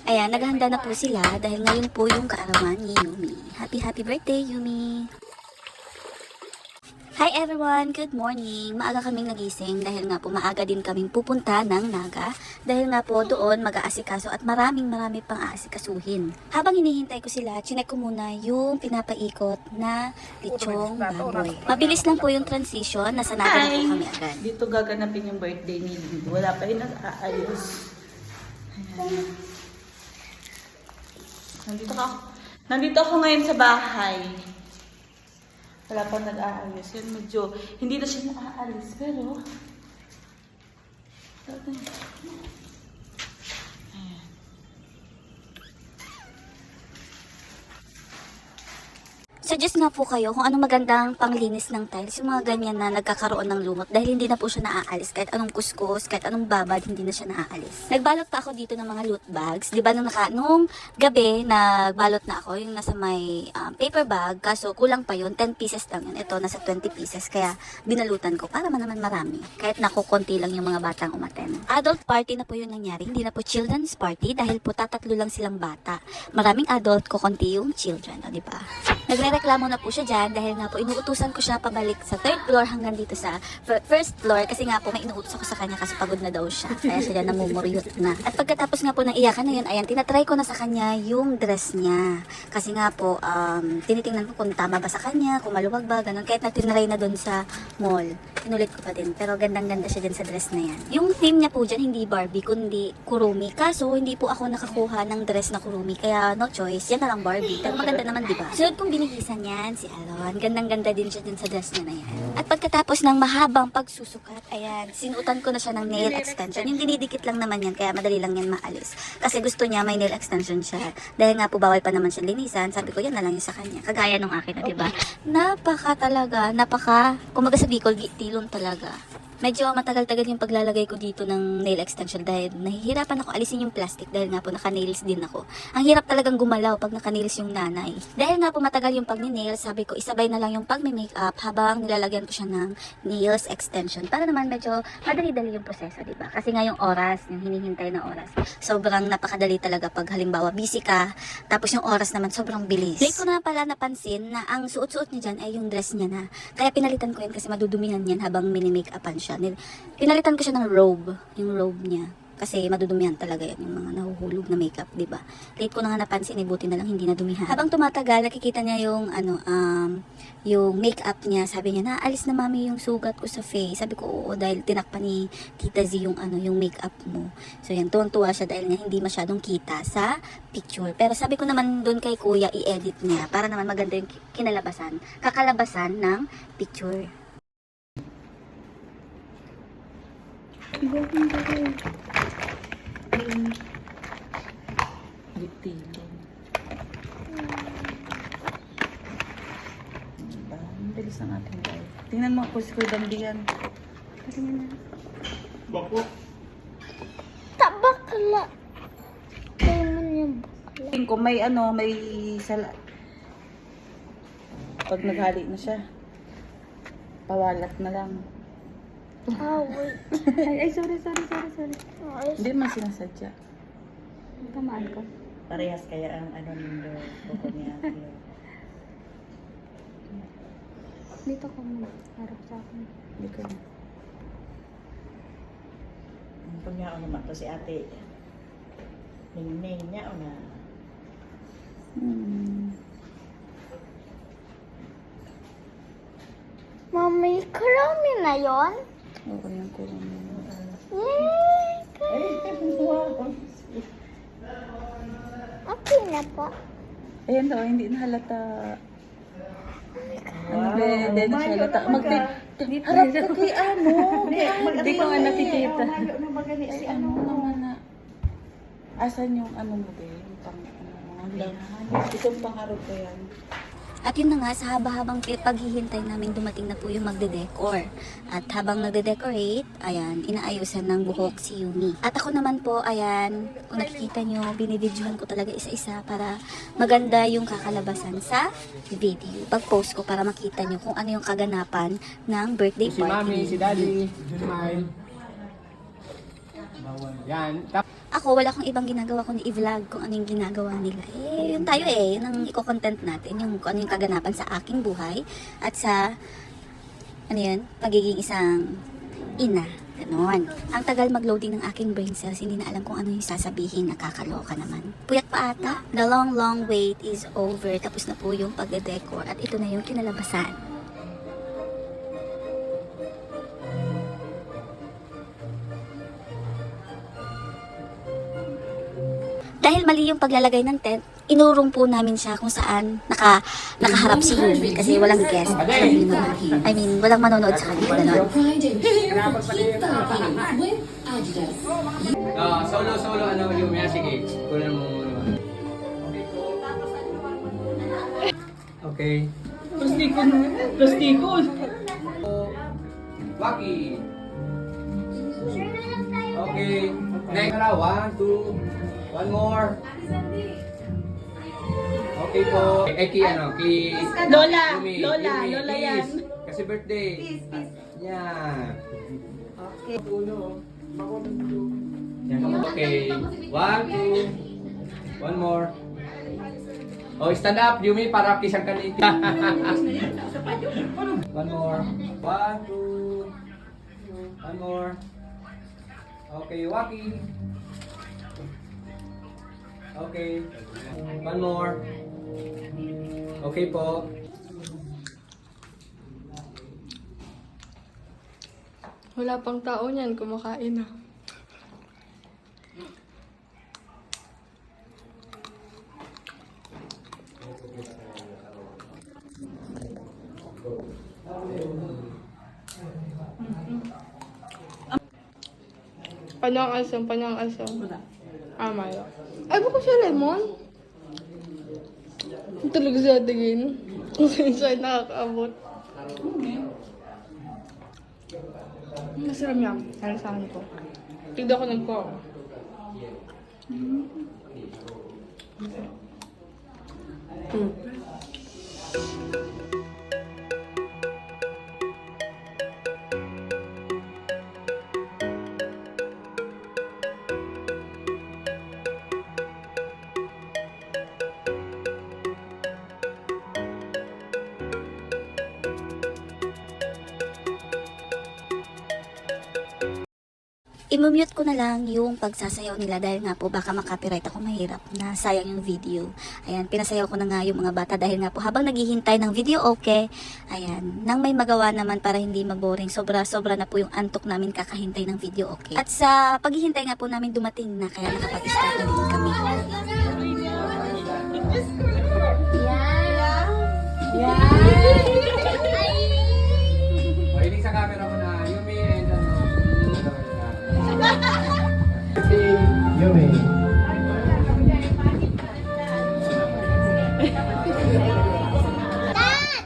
Ayan, naghahanda na po sila dahil ngayon po yung kaarawan ni Yumi. Happy birthday, Yumi! Hi everyone! Good morning! Maaga kaming nagising dahil nga po maaga din kaming pupunta ng Naga dahil nga po doon mag-aasikaso at marami pang aasikasuhin. Habang hinihintay ko sila, chinek ko muna yung pinapaikot na lechong baboy. Mabilis lang po yung transition, nasa Naga na po kami agad. Dito gaganapin yung birthday ni Lindo. Wala pa yung nag-aayos. Ayan. Nandito ako ngayon sa bahay. Wala pa nag-aayos. Yan medyo, hindi na siya naaalis. Pero, ayan. Suggest nga po kayo kung anong magandang panglinis ng tiles, yung mga ganyan na nagkakaroon ng lumot dahil hindi na po siya naaalis. Kahit anong kuskus, kahit anong babad, hindi na siya naaalis. Nagbalot pa ako dito ng mga loot bags. Di ba nung gabi, nagbalot na ako yung nasa may paper bag, kaso kulang pa yun, 10 pieces lang yun. Ito, nasa 20 pieces, kaya binalutan ko para naman marami. Kahit nakukunti lang yung mga batang umaten. Adult party na po yun nangyari, hindi na po children's party dahil po tatatlo lang silang bata. Maraming adult, kukunti yung children, di ba? Nagre-reklamo na po siya dyan dahil nga po inuutusan ko siya pabalik sa third floor hanggang dito sa first floor kasi nga po may inuutos ako sa kanya kasi pagod na daw siya. Kaya siya dyan namumuryot na. At pagkatapos nga po ng iyakan na yun, ayan, tinatry ko na sa kanya yung dress niya. Kasi nga po, tinitingnan ko kung tama ba sa kanya, kung maluwag ba, ganun. Kahit natinry na doon sa mall, tinulit ko pa din. Pero gandang-ganda siya dyan sa dress na yan. Yung theme niya po dyan, hindi Barbie, kundi Kurumi. Kaso, hindi po ako nakakuha ng dress na Kurumi. Kaya no choice, yan na lang Barbie. Pero maganda naman, diba? Sunod kong binihisan yan, si Alon. Gandang-ganda din siya din sa dress niya na yan. At pagkatapos ng mahabang pagsusukat, ayan, sinuotan ko na siya ng nail extension. Yung dinidikit lang naman yan, kaya madali lang yan maalis. Kasi gusto niya may nail extension siya. Dahil nga po bawal pa naman siya linisan, sabi ko yan na lang yung sa kanya. Kagaya nung akin na, diba? Kumaga sa Bicol, tilon talaga. Medyo matagal-tagal yung paglalagay ko dito ng nail extension dahil nahihirapan ako alisin yung plastic dahil nga po naka-nails din ako. Ang hirap talagang gumalaw pag naka-nails yung nanay. Dahil nga po matagal yung pag-nails, sabi ko isabay na lang yung pag-makeup habang nilalagyan ko siya ng nails extension. Para naman medyo madali-dali yung proseso, diba? Kasi nga yung oras, yung hinihintay na oras, sobrang napakadali talaga pag halimbawa busy ka, tapos yung oras naman sobrang bilis. Late ko na pala napansin na ang suot-suot niya dyan ay yung dress niya na. Kaya pinalitan ko yan kasi madudumihan yan habang mini-makeupan siya. Pinalitan ko siya ng robe, yung robe niya. Kasi madudumihan talaga yan, yung mga nahuhulog na makeup, diba? Late ko na nga napansin, buti na lang hindi nadumihan. Habang tumatagal, nakikita niya yung, yung makeup niya. Sabi niya, naalis na mami yung sugat ko sa face. Sabi ko, oo, dahil tinakpan ni Tita Z yung, yung makeup mo. So yan, tuwang-tuwa siya dahil nga hindi masyadong kita sa picture. Pero sabi ko naman doon kay kuya, i-edit niya para naman maganda yung kakalabasan ng picture. Litilin. Diba? Ang bilis ng ating life. Tingnan mo ako si Kuya Dambian. Tingnan na. Bako. Bakla. Tingnan yung bakla. Tingin ko may may sala. Pag naghali na siya, pawalat na lang. Wait. Ay, sorry. Hindi man sinasadya. Tamaan ko. Parehas kaya ang nindo buko niya. Dito ko muna, harap sa akin. Hindi ko na. Pag niya naman to si ate. Ning niya na. Mami, karami na yon? Oo, yung kurang mo. Wow. Okay na po. Ayan daw, hindi na halata. Hindi na siya halata. Harap ka kay Hindi ko nga nakikita. Si naman na. Asan yung mo ba? Yung pang itong pangarap ko yan. At yun na nga, sa haba-habang paghihintay namin dumating na po yung magde-decor. At habang nagde-decorate, ayan, inaayusan ng buhok si Yumi. At ako naman po, ayan, kung nakikita nyo, binibidyohan ko talaga isa-isa para maganda yung kakalabasan sa video. Pag-post ko para makita nyo kung ano yung kaganapan ng birthday Si party. Mami, si Daddy, Junmay. Yan. ako, wala akong ibang ginagawa kundi i-vlog kung ano yung ginagawa nila. Yun tayo yun ang i-content natin, yung kung ano yung kaganapan sa aking buhay at sa, pagiging isang ina. Ganon. Ang tagal mag-loading ng aking brain cells, hindi na alam kung ano yung sasabihin, nakakaloka naman. Puyat pa ata. The long wait is over. Tapos na po yung pagde-decor at ito na yung kinalabasan. Dahil mali yung paglalagay ng tent, inurong po namin siya kung saan nakaharap si Yumi kasi walang guest. I mean, walang manonood sa kanila. Ganon. Solo, yung sige. Kunan mo muna. Okay. Plastiko. Waki. Okay. Next. 1, 2. One more. Okay po. Lola Yumi, yan. please. Kasi birthday. Yan. Okay. Okay. 1, 2. One more. Oh, stand up, Yumi, para kisang kaniti. One more. 1, 2. One more. Okay, Waki. Okay. One more. Okay po. Wala pang tao niyan, kumakain na. Paano ang asam? Wala. Mayo. Ay, baka siya lemon? Talaga sa tingin. Kung saan nakakaabot. Masarap yan. Sarasahan ko. Tigda ko ng ko. I-mute ko na lang yung pagsasayaw nila dahil nga po baka makapiright ako, mahirap na sayang yung video. Ayan, pinasayaw ko na nga yung mga bata dahil nga po habang naghihintay ng video okay, ayan, nang may magawa naman para hindi maboring, sobra na po yung antok namin kakahintay ng video okay. At sa paghihintay nga po namin dumating na kaya nakapag-start na din kami. Mahiling sa camera mo na, Yumi and Si Yumi.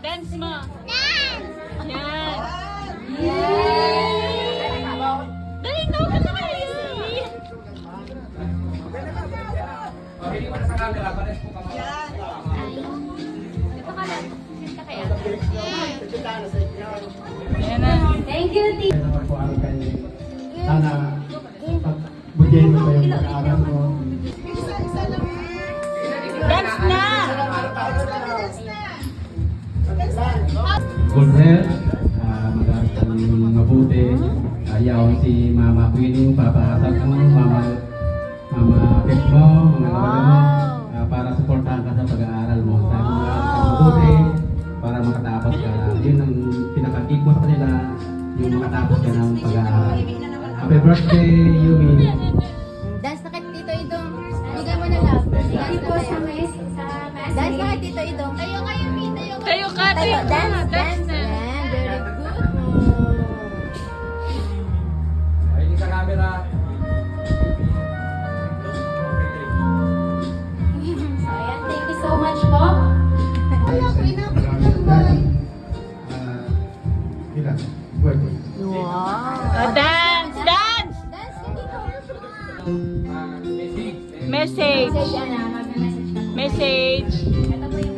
Dance mo. Yan. Dali, tawag ka na kayo. Mahiling mo na sa camera, pares po kami. Ayan na. Sana pagbigyan mo pa yung pag-aaral mo. Dance na. Good health, mag-aaral ka ng mabuti. Ayaw si Mama Queenie, Papa Hassan mo, Mama Pet mo, mga lola mo, para supportahan ka sa pag-aaral mo. Sana mag-aaral ka mabuti para makatapos ka. Yun ang pinaka-keep mo sa kanila, yung makatapos ka ng pag-aaral. Happy birthday, Yumi! Dance na kay Tito Idong. Bigay mo na lang. Dance po sa mes. Dance na kay Tito Idong. Tayo kayo, Pita. Tayo ka. Dance na. Yan, very good. Mahiling sa camera. So, ayan, thank you so much po. Dance. Dance ka dito. Message. Message, Ana. Mag-message ka. Message. Ito po yung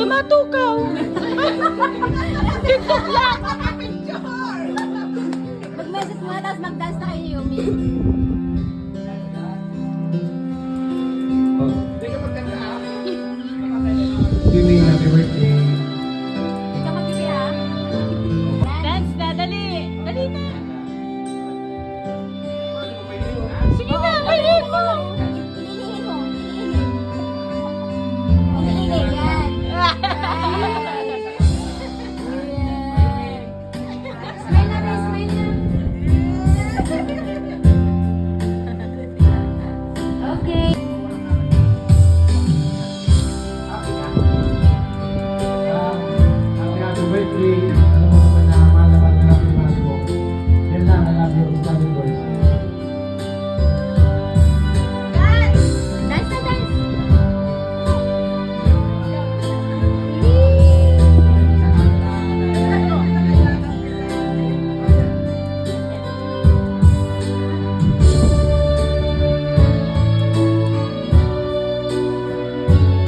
Tumatukaw. TikTok lang. mag-message mo. Tapos mag-dance na kayo, Yumi. Yumi, happy birthday. Ikaw mag-ibi ha. Dance na, dali. Dali na. Sige na, dali mo. Inihin mo. Inihin. Yan. Smile na rin, smile na. Okay. Happy birthday. Alam mo naman na mahal na mahal mo. Yan lang, I love you. Happy birthday. Dance na, dance.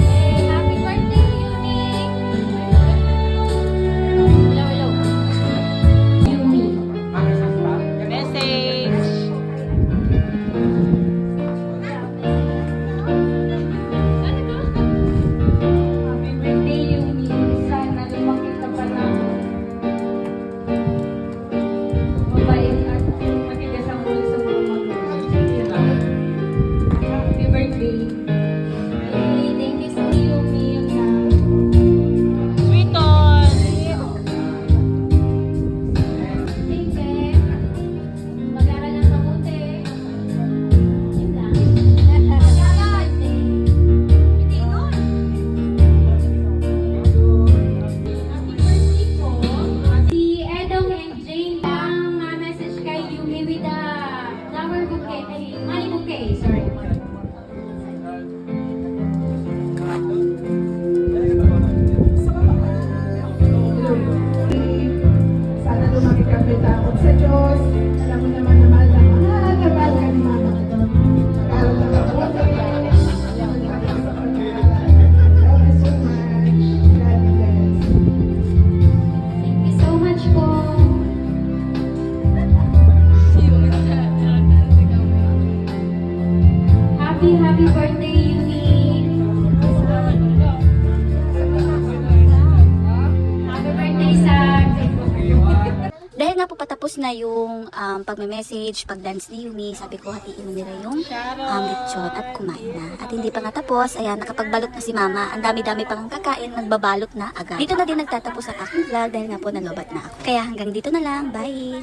Hey, happy birthday, Yumi. Hello, hello. Yumi. Message. Happy birthday, Yumi. Sana lumaki ka pa na. Mabait at matigas ang ulo sa mga magulang. Happy birthday. Yumi, thank you so Yumi. Sweeton. Thank you. Mag-aral ng mabuti. Yun lang. Mag-aral. Hindi nun. Happy birthday po. Si Edong and Jane ang message kay Yumi with a flower bouquet. Ay, money bouquet. Sorry. Sana lumaki ka takot sa Diyos. Alam mo naman na mahal na mahal ka ni Mama. Alam na mabuti. Alam mo naman sa pag-aaral. Love you so much. God bless. Thank you so much po. Happy birthday, Yumi. Happy birthday, Sag. Dahil nga po patapos na yung pagme-message, pag-dance ni Yumi, sabi ko hatiin mo nila yung lechon at kumain na. At hindi pa nga tapos, ayan, nakapagbalot na si Mama. Ang dami-dami pang kakain, nagbabalot na agad. Dito na din nagtatapos ang aking vlog dahil nga po nalobat na ako. Kaya hanggang dito na lang, bye!